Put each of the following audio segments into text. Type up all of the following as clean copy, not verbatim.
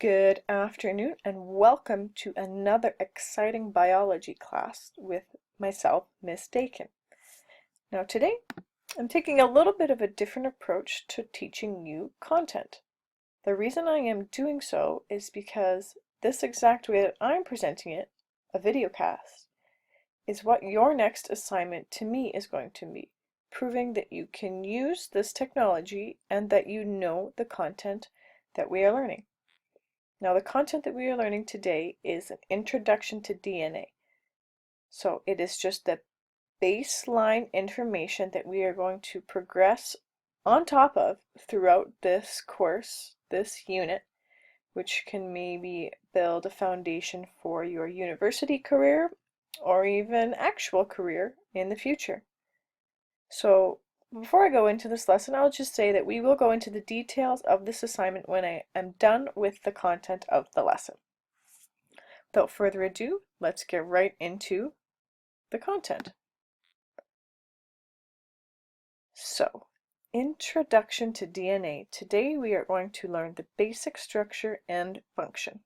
Good afternoon and welcome to another exciting biology class with myself, Miss Dakin. Now today, I'm taking a little bit of a different approach to teaching you content. The reason I am doing so is because this exact way that I'm presenting it, a video cast, is what your next assignment to me is going to be, proving that you can use this technology and that you know the content that we are learning. Now, the content that we are learning today is an introduction to DNA. So it is just the baseline information that we are going to progress on top of throughout this course, this unit, which can maybe build a foundation for your university career or even actual career in the future. So before I go into this lesson, I'll just say that we will go into the details of this assignment when I am done with the content of the lesson. Without further ado, let's get right into the content. So, Introduction to DNA. Today we are going to learn the basic structure and function.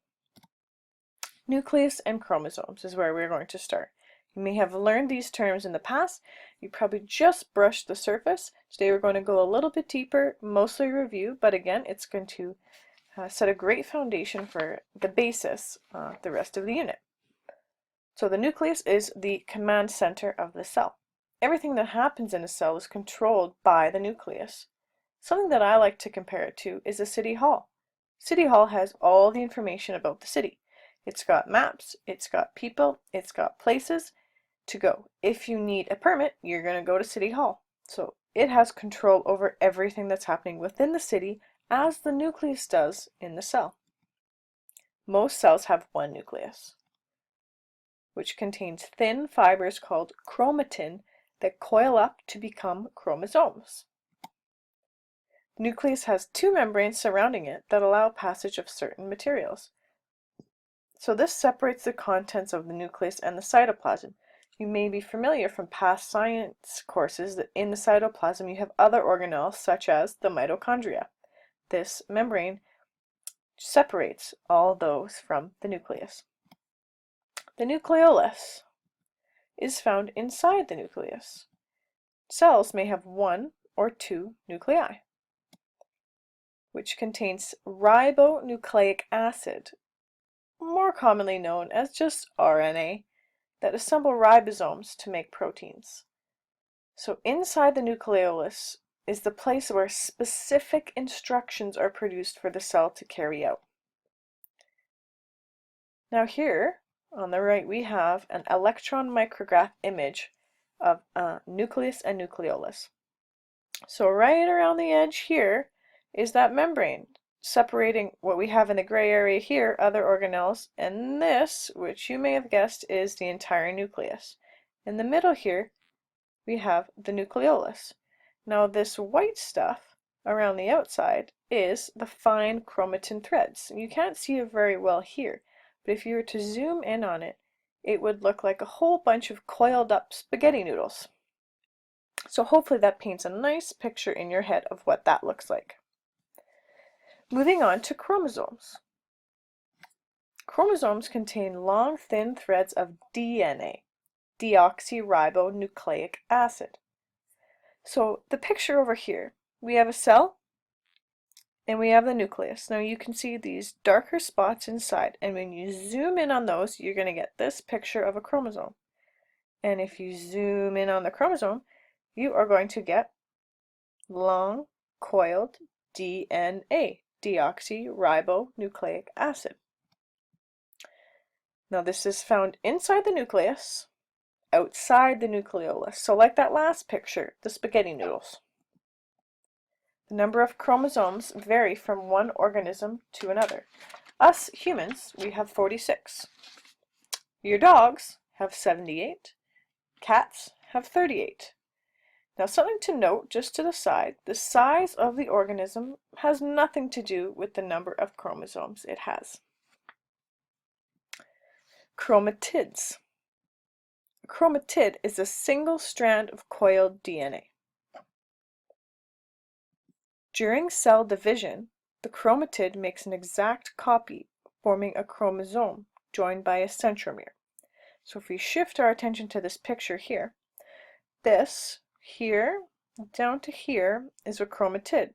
Nucleus and chromosomes is where we're going to start. You may have learned these terms in the past. You probably just brushed the surface. Today we're going to go a little bit deeper, mostly review, but again, it's going to set a great foundation for the basis, the rest of the unit. So the nucleus is the command center of the cell. Everything that happens in a cell is controlled by the nucleus. Something that I like to compare it to is a city hall. City hall has all the information about the city. It's got maps, it's got people, it's got places to go. If you need a permit, you're going to go to City Hall. So it has control over everything that's happening within the city as the nucleus does in the cell. Most cells have one nucleus, which contains thin fibers called chromatin that coil up to become chromosomes. The nucleus has two membranes surrounding it that allow passage of certain materials. So this separates the contents of the nucleus and the cytoplasm. You may be familiar from past science courses that in the cytoplasm you have other organelles such as the mitochondria. This membrane separates all those from the nucleus. The nucleolus is found inside the nucleus. Cells may have one or two nuclei, which contains ribonucleic acid, more commonly known as just RNA, that assemble ribosomes to make proteins. So inside the nucleolus is the place where specific instructions are produced for the cell to carry out. Now here on the right we have an electron micrograph image of nucleus and nucleolus. So right around the edge here is that membrane separating what we have in the gray area here, other organelles, and this, which you may have guessed, is the entire nucleus. In the middle here we have the nucleolus. Now this white stuff around the outside is the fine chromatin threads. You can't see it very well here, but if you were to zoom in on it, it would look like a whole bunch of coiled up spaghetti noodles. So hopefully that paints a nice picture in your head of what that looks like. Moving on to chromosomes. Chromosomes contain long, thin threads of DNA, deoxyribonucleic acid. So the picture over here, we have a cell and we have the nucleus. Now you can see these darker spots inside, and when you zoom in on those, you're going to get this picture of a chromosome. And if you zoom in on the chromosome, you are going to get long, coiled DNA, deoxyribonucleic acid. Now this is found inside the nucleus, outside the nucleolus. So like that last picture, the spaghetti noodles. The number of chromosomes vary from one organism to another. Us humans, we have 46. Your dogs have 78. Cats have 38. Now something to note just to the side, the size of the organism has nothing to do with the number of chromosomes it has. Chromatids. A chromatid is a single strand of coiled DNA. During cell division, The chromatid makes an exact copy, forming a chromosome joined by a centromere. So if we shift our attention to this picture here, this here down to here is a chromatid.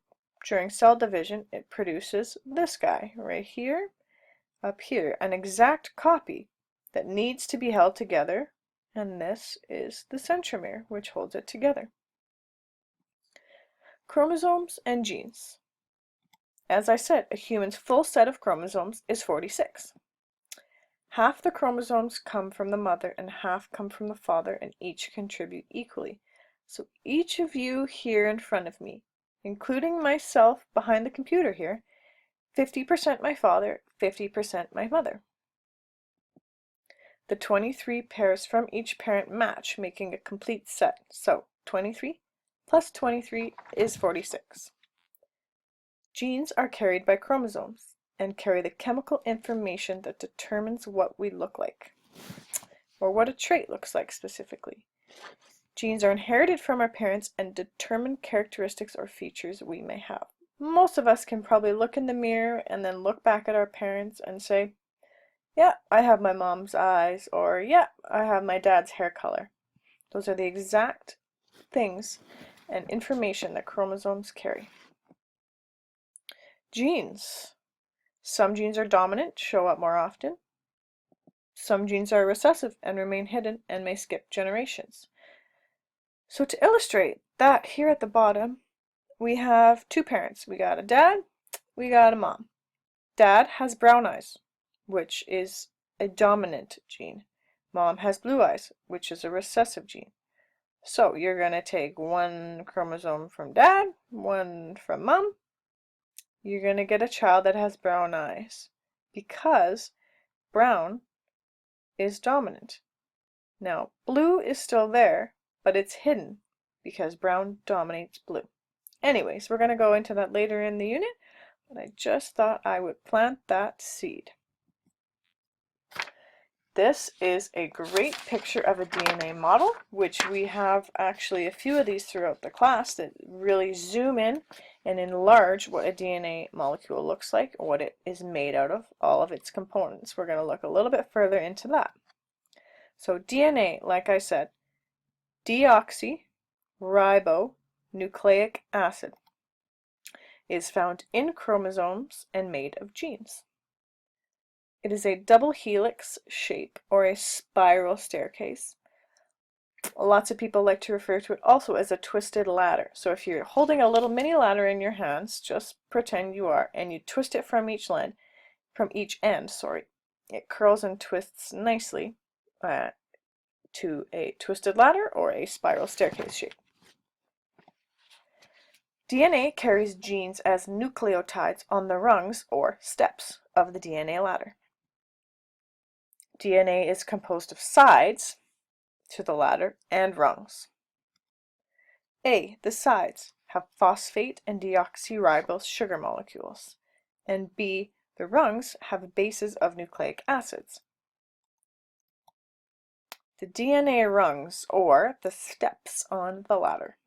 During cell division, it produces this guy right here, up here, an exact copy that needs to be held together, and this is the centromere, which holds it together. Chromosomes and genes. As I said, a human's full set of chromosomes is 46. Half the chromosomes come from the mother and half come from the father, and each contribute equally. So each of you here in front of me, including myself behind the computer here, 50% my father, 50% my mother. The 23 pairs from each parent match, making a complete set. So 23 plus 23 is 46. Genes are carried by chromosomes and carry the chemical information that determines what we look like, or what a trait looks like specifically. Genes are inherited from our parents and determine characteristics or features we may have. Most of us can probably look in the mirror and then look back at our parents and say, yeah, I have my mom's eyes, or yeah, I have my dad's hair color. Those are the exact things and information that chromosomes carry. Genes. Some genes are dominant, show up more often. Some genes are recessive and remain hidden and may skip generations. So to illustrate that, here at the bottom, we have two parents. We got a dad, we got a mom. Dad has brown eyes, which is a dominant gene. Mom has blue eyes, which is a recessive gene. So you're going to take one chromosome from dad, one from mom. You're going to get a child that has brown eyes because brown is dominant. Now, blue is still there, but it's hidden because brown dominates blue. Anyways, we're going to go into that later in the unit, but I just thought I would plant that seed. This is a great picture of a DNA model, which we have actually a few of these throughout the class that really zoom in and enlarge what a DNA molecule looks like, what it is made out of, all of its components. We're going to look a little bit further into that. So DNA, like I said, deoxyribonucleic acid, is found in chromosomes and made of genes. It is a double helix shape or a spiral staircase. Lots of people like to refer to it also as a twisted ladder. So if you're holding a little mini ladder in your hands, just pretend you are, and you twist it from each end, it curls and twists nicely to a twisted ladder or a spiral staircase shape. DNA carries genes as nucleotides on the rungs or steps of the DNA ladder. DNA is composed of sides to the ladder and rungs. A. The sides have phosphate and deoxyribose sugar molecules, and B. The rungs have bases of nucleic acids. The DNA rungs, or the steps on the ladder.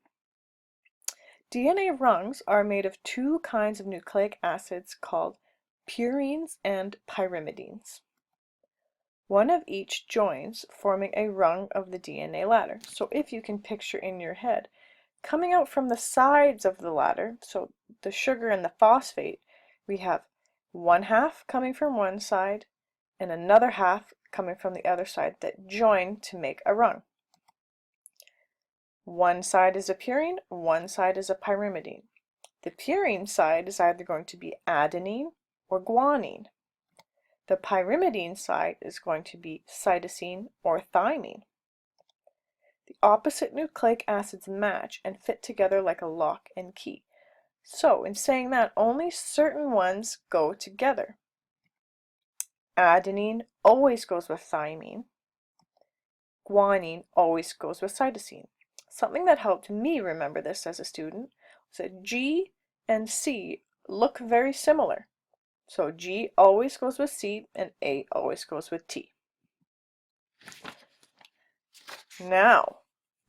DNA rungs are made of two kinds of nucleic acids called purines and pyrimidines. One of each joins, forming a rung of the DNA ladder. So if you can picture in your head, coming out from the sides of the ladder, so the sugar and the phosphate, we have one half coming from one side and another half coming from the other side that join to make a rung. One side is a purine, one side is a pyrimidine. The purine side is either going to be adenine or guanine. The pyrimidine side is going to be cytosine or thymine. The opposite nucleic acids match and fit together like a lock and key. So, in saying that, only certain ones go together. Adenine always goes with thymine. Guanine always goes with cytosine. Something that helped me remember this as a student was that G and C look very similar. So G always goes with C and A always goes with T. Now,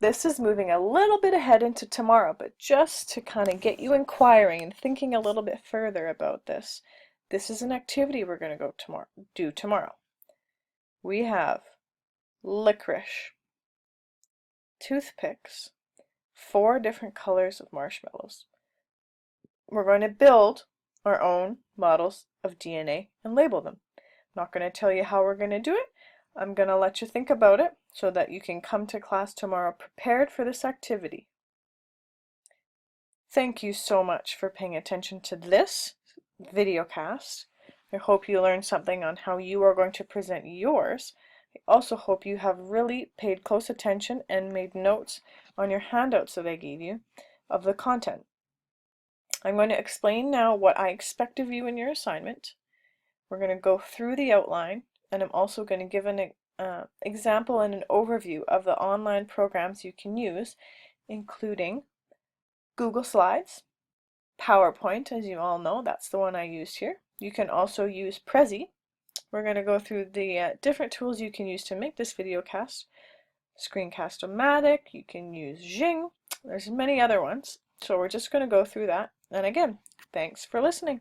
This is moving a little bit ahead into tomorrow, but just to kind of get you inquiring and thinking a little bit further about this. This is an activity we're going to do tomorrow. We have licorice, toothpicks, 4 different colors of marshmallows. We're going to build our own models of DNA and label them. I'm not going to tell you how we're going to do it. I'm going to let you think about it so that you can come to class tomorrow prepared for this activity. Thank you so much for paying attention to this video cast. I hope you learned something on how you are going to present yours. I also hope you have really paid close attention and made notes on your handouts that I gave you of the content. I'm going to explain now what I expect of you in your assignment. We're going to go through the outline, and I'm also going to give an example and an overview of the online programs you can use, including Google Slides, PowerPoint, as you all know, that's the one I used here. You can also use Prezi. We're going to go through the different tools you can use to make this video cast. Screencast-O-Matic, you can use Jing, there's many other ones. So we're just going to go through that. And again, thanks for listening.